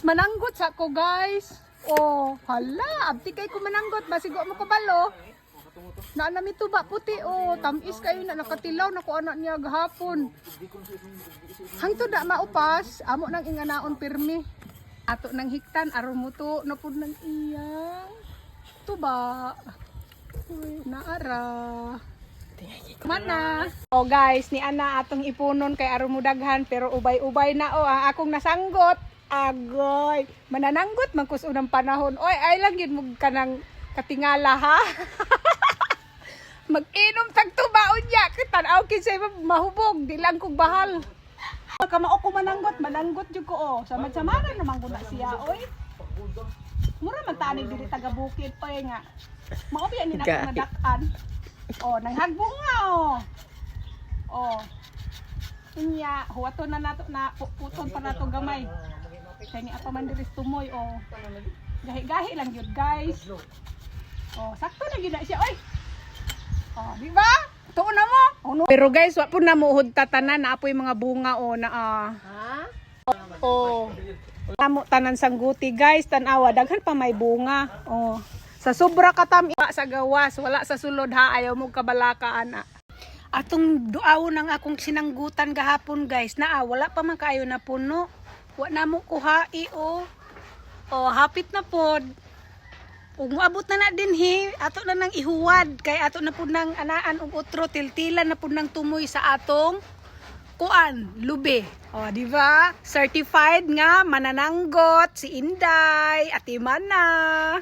Mananggot sa ko guys. Oh, hala, abti kay ko mananggot basigo mo kabalo. Na namito ba puti oh, tamis kayo na nakatilaw na ko anak niya gahapon. Hangtod da maupas, amo nang inganaon pirmi. Ato nang hiktan aron mo to na pud nang iyang tuba. Uy, naara. Mana? Oh guys, ni ana atong ipunon kay aron mo daghan pero ubay-ubay na oh ang akong nasanggot. Agoy, manananggot man kus unang panahon. Oy, ay lang yun mo kanang katingala ha. Mag-inom tag tubaon niya. Kitanaw kinsay mahubog, di lang kog bahal. Kamao ko mananggot jud ko oh. Samad-samaran naman ko na siya oy. Mura man tani diri taga bukid oy nga. Mao biya ni nato madak-an. Oh, nanghagbong nga oh. Oh. Inya, huwaton na nato na puton pa nato gamay. Kaya ni apa man diri tumoy oh. Gahi-gahi lang yun guys. Oh, sakto na gid na siya oy. Oh, di ba? Tuon na mo. Oh, no. Pero guys, wa po na muhod tatanan na apoy mga bunga oh na ha? Oh. Amo tanan sangguti guys, tan-awa daghan pa may bunga. Oh. Sa sobra katami sa gawas, wala sa sulod ha, ayaw mo kabalaka ana. Atong duaw nang akong sinanggutan gahapon guys, na wala pa man kaayo na puno. Wa na mo kuhai oh. Oh, hapit na pod. Ug moabot na din hi, ato na nang ihuwad kay ato na pud nang anaan og utro tiltilan na pud nang tumoy sa atong kuan, lube. Oh, di ba? Certified nga manananggot si Inday, Ate Mana.